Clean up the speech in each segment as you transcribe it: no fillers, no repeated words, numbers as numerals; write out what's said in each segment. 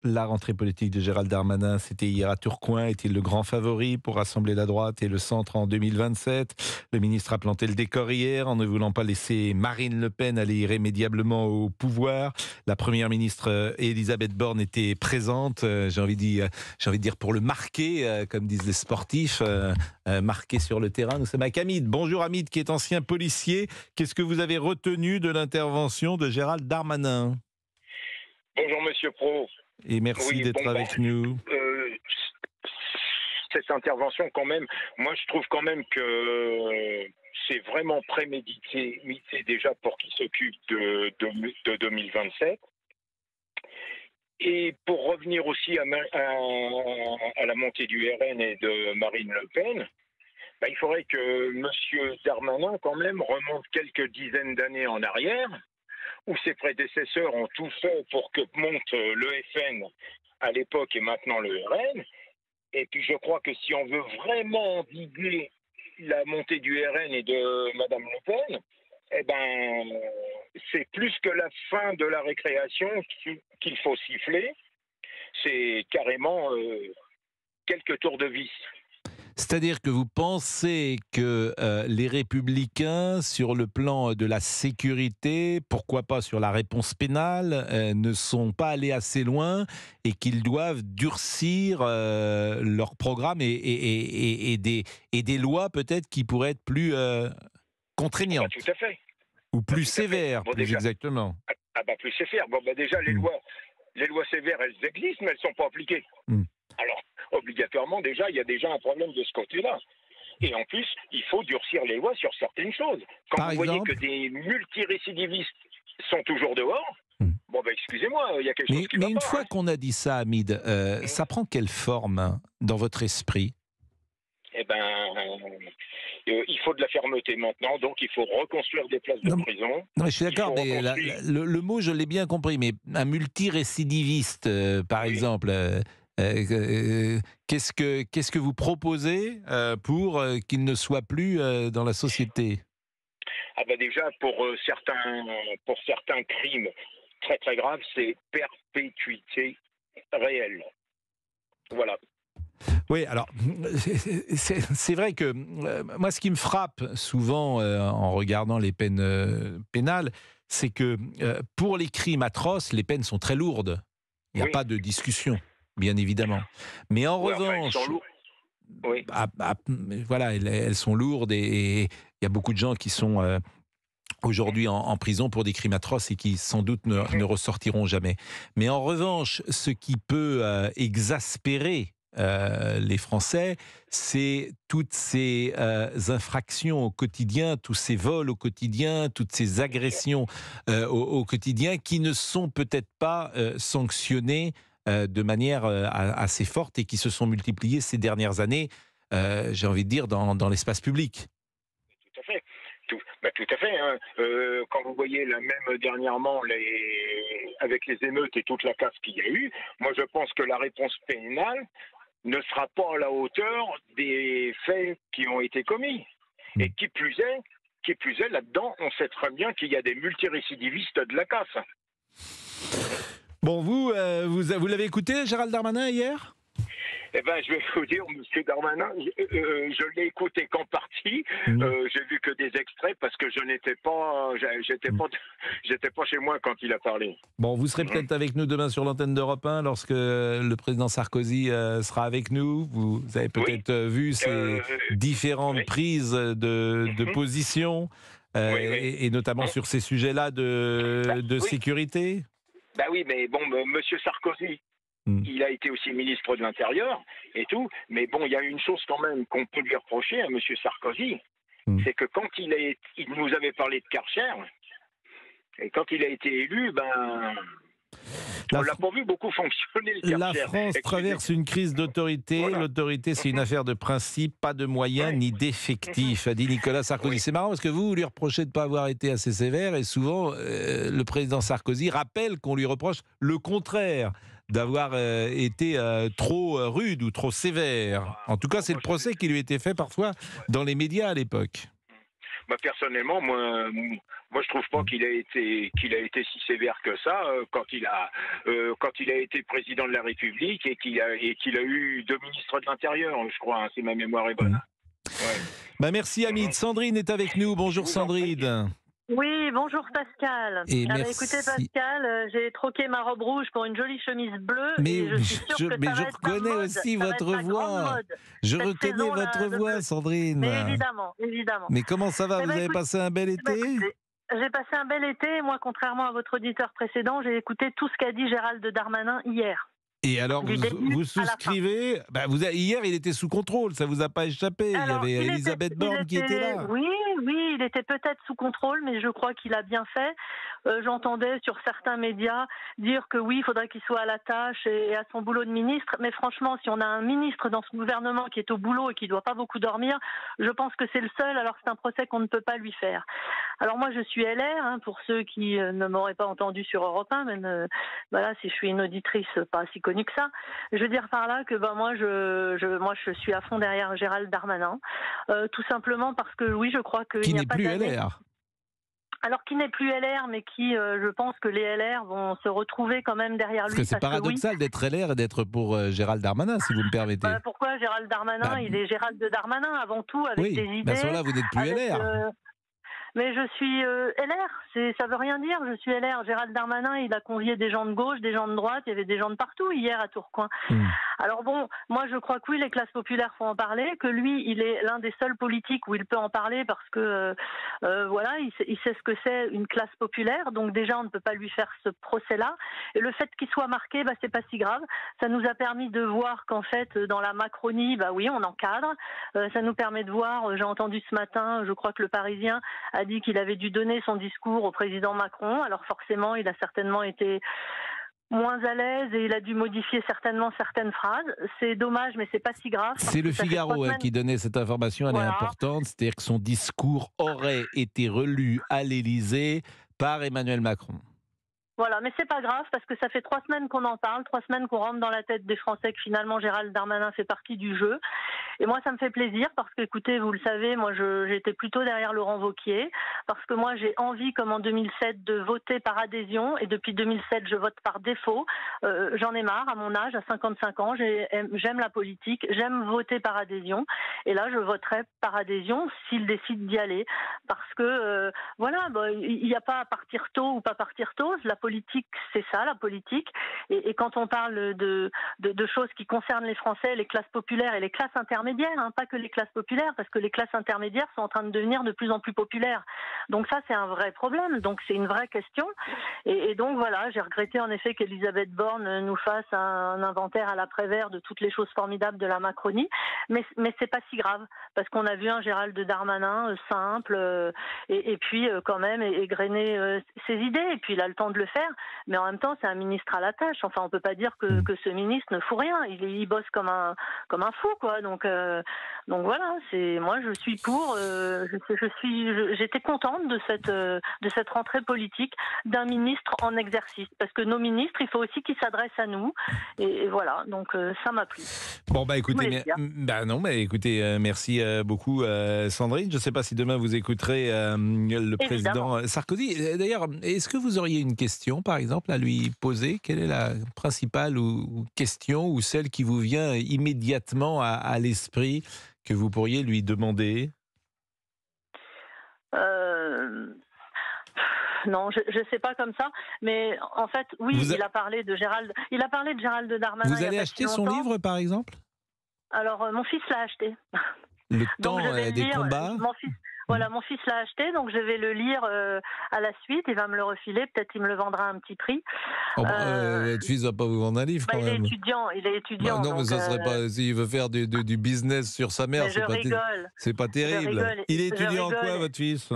La rentrée politique de Gérald Darmanin, c'était hier à Tourcoing. Est-il le grand favori pour rassembler la droite et le centre en 2027 ? Le ministre a planté le décor hier en ne voulant pas laisser Marine Le Pen aller irrémédiablement au pouvoir. La première ministre Elisabeth Borne était présente, j'ai envie de dire pour le marquer, comme disent les sportifs, marqué sur le terrain. Nous sommes avec Hamid. Bonjour Hamid, qui est ancien policier. Qu'est-ce que vous avez retenu de l'intervention de Gérald Darmanin ? Bonjour Monsieur Pro. Et merci d'être avec nous. Cette intervention quand même, moi je trouve quand même que c'est vraiment prémédité déjà pour qu'il s'occupe de 2027. Et pour revenir aussi à la montée du RN et de Marine Le Pen, il faudrait que Monsieur Darmanin quand même remonte quelques dizaines d'années en arrière, où ses prédécesseurs ont tout fait pour que monte le FN à l'époque et maintenant le RN. Et puis je crois que si on veut vraiment endiguer la montée du RN et de Madame Le Pen, c'est plus que la fin de la récréation qu'il faut siffler. C'est carrément quelques tours de vis. C'est-à-dire que vous pensez que les Républicains, sur le plan de la sécurité, pourquoi pas sur la réponse pénale, ne sont pas allés assez loin et qu'ils doivent durcir leur programme et des lois peut-être qui pourraient être plus contraignantes. Tout à fait. Ou plus sévères, plus exactement. Plus sévères. Déjà, les lois sévères, elles existent, mais elles ne sont pas appliquées. Alors, obligatoirement, déjà, il y a déjà un problème de ce côté-là. Et en plus, il faut durcir les lois sur certaines choses. Quand vous voyez que des multirécidivistes sont toujours dehors, excusez-moi, il y a quelque chose qui va pas. Mais une fois qu'on a dit ça, Hamid, ça prend quelle forme dans votre esprit ? Il faut de la fermeté maintenant, donc il faut reconstruire des places de prison. Non, je suis d'accord, mais le mot, je l'ai bien compris, mais un multirécidiviste, par exemple... qu'est-ce que vous proposez pour qu'il ne soit plus dans la société ? Déjà, pour certains crimes très très graves, c'est perpétuité réelle. Voilà. Oui, alors, c'est vrai que moi, ce qui me frappe souvent en regardant les peines pénales, c'est que pour les crimes atroces, les peines sont très lourdes. Il n'y a pas de discussion. Bien évidemment. Mais en revanche, voilà, elles sont lourdes et il y a beaucoup de gens qui sont aujourd'hui en prison pour des crimes atroces et qui sans doute ne ressortiront jamais. Mais en revanche, ce qui peut exaspérer les Français, c'est toutes ces infractions au quotidien, tous ces vols au quotidien, toutes ces agressions au quotidien qui ne sont peut-être pas sanctionnées de manière assez forte et qui se sont multipliées ces dernières années, j'ai envie de dire, dans l'espace public. Tout à fait. Tout à fait. Hein. Quand vous voyez même dernièrement avec les émeutes et toute la casse qu'il y a eu, moi je pense que la réponse pénale ne sera pas à la hauteur des faits qui ont été commis. Et qui plus est, là-dedans, on sait très bien qu'il y a des multirécidivistes de la casse. Bon, vous l'avez écouté, Gérald Darmanin, hier ? Je vais vous dire, M. Darmanin, je l'ai écouté qu'en partie. J'ai vu que des extraits parce que j'étais pas chez moi quand il a parlé. Bon, vous serez peut-être avec nous demain sur l'antenne d'Europe 1 lorsque le président Sarkozy sera avec nous. Vous avez peut-être vu ces différentes prises de position, et notamment sur ces sujets-là de sécurité. Oui, mais bon, M. Sarkozy, il a été aussi ministre de l'Intérieur et tout, mais bon, il y a une chose quand même qu'on peut lui reprocher à M. Sarkozy, c'est que quand il nous avait parlé de Karcher, et quand il a été élu, on l'a pas vu beaucoup fonctionner, le Karcher. La France traverse une crise d'autorité. Voilà. L'autorité, c'est une affaire de principe, pas de moyens ni d'effectifs, a dit Nicolas Sarkozy. C'est marrant parce que vous lui reprochez de ne pas avoir été assez sévère et souvent, le président Sarkozy rappelle qu'on lui reproche le contraire, d'avoir été trop rude ou trop sévère. En tout cas, c'est le procès qui lui était fait parfois dans les médias à l'époque. personnellement, moi, je trouve pas qu'il a été si sévère que ça quand il a été président de la République et qu'il a eu 2 ministres de l'Intérieur, je crois, hein, si ma mémoire est bonne. Ouais. Bah merci Hamid. Sandrine est avec nous. Je Bonjour vous en prie. Sandrine. Oui, bonjour Pascal. Et Ah bah écoutez merci. Pascal, j'ai troqué ma robe rouge pour une jolie chemise bleue Mais, et je suis sûre que mais ça je va être la reconnais mode, aussi ça va votre être la grande voix. mode Je cette reconnais saison-là votre de voix, bleu. Sandrine. Mais évidemment, évidemment. Mais comment ça va? Eh Vous ben, avez passé un bel été? écoutez, j'ai passé un bel été et moi, contrairement à votre auditeur précédent, j'ai écouté tout ce qu'a dit Gérald Darmanin hier. Et alors, Du début vous à la fin. souscrivez? Bah, hier, il était sous contrôle, ça vous a pas échappé. Il y Alors, avait Elisabeth Borne qui était là. oui, il était peut-être sous contrôle, mais je crois qu'il a bien fait. J'entendais sur certains médias dire que oui, il faudrait qu'il soit à la tâche et à son boulot de ministre. Mais franchement, si on a un ministre dans ce gouvernement qui est au boulot et qui ne doit pas beaucoup dormir, je pense que c'est le seul. Alors c'est un procès qu'on ne peut pas lui faire. Alors moi, je suis LR, hein, pour ceux qui ne m'auraient pas entendu sur Europe 1, même voilà, si je suis une auditrice pas si connue que ça. Je veux dire par là que moi, je suis à fond derrière Gérald Darmanin, tout simplement parce que oui, je crois qu'il Qui n'y a n'est pas plus d'année. LR. Alors qui n'est plus LR, mais qui, je pense que les LR vont se retrouver quand même derrière Parce lui. que c'est parce que oui, paradoxal d'être LR et d'être pour Gérald Darmanin, si vous me permettez. pourquoi Gérald Darmanin, Bah, il est Gérald Darmanin avant tout, avec oui, des mais idées. à ce moment-là, vous n'êtes plus avec, LR. Mais je suis LR, ça veut rien dire, je suis LR. Gérald Darmanin, il a convié des gens de gauche, des gens de droite, il y avait des gens de partout hier à Tourcoing. Alors bon, moi je crois que oui, les classes populaires faut en parler, que lui, il est l'un des seuls politiques où il peut en parler parce que voilà, il sait ce que c'est une classe populaire, donc déjà on ne peut pas lui faire ce procès-là. Et le fait qu'il soit marqué, c'est pas si grave. Ça nous a permis de voir qu'en fait, dans la Macronie, oui, on encadre. Ça nous permet de voir, j'ai entendu ce matin, je crois que le Parisien a dit qu'il avait dû donner son discours au président Macron. Alors forcément, il a certainement été moins à l'aise et il a dû modifier certainement certaines phrases. C'est dommage, mais c'est pas si grave. C'est le Figaro qui donnait cette information, elle est importante, c'est-à-dire que son discours aurait été relu à l'Élysée par Emmanuel Macron. Voilà, mais c'est pas grave parce que ça fait 3 semaines qu'on en parle, 3 semaines qu'on rentre dans la tête des Français que finalement Gérald Darmanin fait partie du jeu. Et moi, ça me fait plaisir parce que, écoutez, vous le savez, moi, j'étais plutôt derrière Laurent Wauquiez parce que moi, j'ai envie, comme en 2007, de voter par adhésion. Et depuis 2007, je vote par défaut. J'en ai marre, à mon âge, à 55 ans, j'aime la politique, j'aime voter par adhésion. Et là, je voterai par adhésion s'il décide d'y aller. Parce que, voilà, il n'y a pas à partir tôt ou pas partir tôt. La politique, c'est ça, la politique. Et quand on parle de choses qui concernent les Français, les classes populaires et les classes intermédiaires, pas que les classes populaires, parce que les classes intermédiaires sont en train de devenir de plus en plus populaires. Donc ça, c'est un vrai problème. Donc c'est une vraie question. Et donc voilà, j'ai regretté en effet qu'Elisabeth Borne nous fasse un inventaire à l'après-vert de toutes les choses formidables de la Macronie. Mais c'est pas si grave, parce qu'on a vu un Gérald Darmanin simple, et puis quand même égrener ses idées. Et puis il a le temps de le faire. Mais en même temps, c'est un ministre à la tâche. Enfin, on peut pas dire que ce ministre ne fout rien. Il bosse comme un fou, quoi. Donc voilà, moi je suis pour. J'étais contente de cette rentrée politique d'un ministre en exercice, parce que nos ministres, il faut aussi qu'ils s'adressent à nous. Et voilà, donc ça m'a plu. Bon écoutez, écoutez, merci beaucoup Sandrine. Je ne sais pas si demain vous écouterez le président Sarkozy. D'ailleurs, est-ce que vous auriez une question, par exemple, à lui poser? Quelle est la principale question ou celle qui vous vient immédiatement à l'esprit que vous pourriez lui demander? Non, je sais pas comme ça, mais en fait, oui, il a parlé de Gérald Darmanin. Vous allez acheter son livre, par exemple? Alors, mon fils l'a acheté. Le temps des combats. Mon fils l'a acheté, donc je vais le lire à la suite. Il va me le refiler, peut-être il me le vendra à un petit prix. Votre fils va pas vous vendre un livre quand même. Il est étudiant. Non, mais ça serait pas. S'il veut faire du business sur sa mère, c'est pas terrible. Il est étudiant en quoi, votre fils?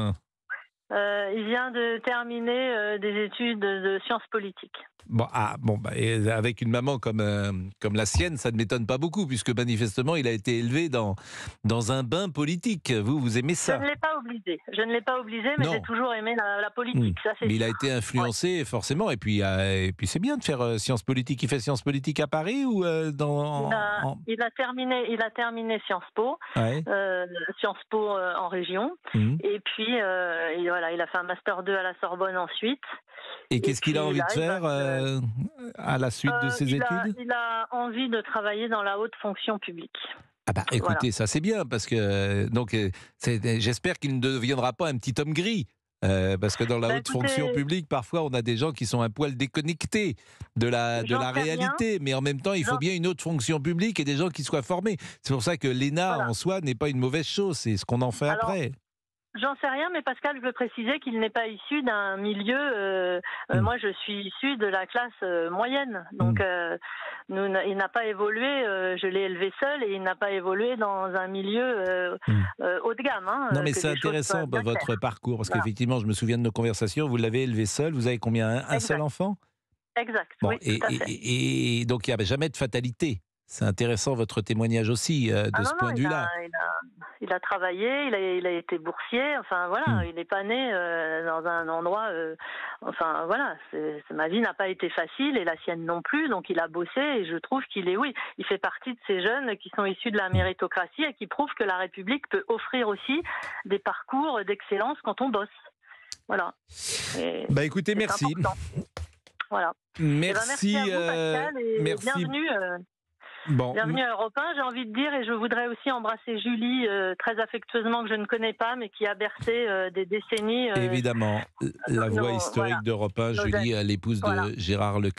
Il vient de terminer des études de sciences politiques. Bon, et avec une maman comme la sienne, ça ne m'étonne pas beaucoup, puisque manifestement, il a été élevé dans un bain politique. Vous aimez Je ça? ne l'ai pas obligé. Je ne l'ai pas obligé, mais Non. j'ai toujours aimé la politique. Ça, c'est Mais il a sûr. été Ouais. influencé, forcément. Et puis c'est bien de faire sciences politiques. Il fait sciences politiques à Paris ou Il a terminé Sciences Po, Ouais. Sciences Po en région. Mhm. Et puis, voilà, il a fait un Master 2 à la Sorbonne ensuite. Et Et qu'est-ce qu'il a puis envie là, de faire à la suite de ses études? il a envie de travailler dans la haute fonction publique. Ah bah Voilà. écoutez, ça c'est bien, parce que j'espère qu'il ne deviendra pas un petit homme gris. Parce que dans la Bah, haute fonction écoutez, publique, parfois, on a des gens qui sont un poil déconnectés de la j'en sais rien. réalité. Mais en même temps, il faut J'en- bien une haute fonction publique et des gens qui soient formés. C'est pour ça que l'ENA, Voilà. en soi, n'est pas une mauvaise chose. C'est ce qu'on en fait Alors, après. j'en sais rien, mais Pascal, je veux préciser qu'il n'est pas issu d'un milieu. Moi, je suis issue de la classe moyenne. Donc, il n'a pas évolué. Je l'ai élevé seul et il n'a pas évolué dans un milieu haut de gamme. Non, mais que c'est les choses intéressant soient bien votre claires. parcours, parce Voilà. qu'effectivement, je me souviens de nos conversations. Vous l'avez élevé seul. Vous avez combien? Un seul Exact. enfant? Exact. Bon, Oui, tout à fait. et donc il n'y avait jamais de fatalité. C'est intéressant votre témoignage aussi Ah de ce non, point non, de vue-là. il a travaillé, il a été boursier, enfin voilà, il n'est pas né dans un endroit, enfin voilà, ma vie n'a pas été facile et la sienne non plus, donc il a bossé et je trouve il fait partie de ces jeunes qui sont issus de la méritocratie et qui prouvent que la République peut offrir aussi des parcours d'excellence quand on bosse. Voilà. Et Bah écoutez, c'est merci. important. Voilà. Eh ben, merci à vous, Pascal, et Merci. bienvenue. Bon, Bienvenue à Europe 1, j'ai envie de dire, et je voudrais aussi embrasser Julie, très affectueusement, que je ne connais pas, mais qui a bercé des décennies. évidemment, la voix historique Voilà, d'Europe 1, nos Julie, amis. l'épouse Voilà. de Gérard Leclerc.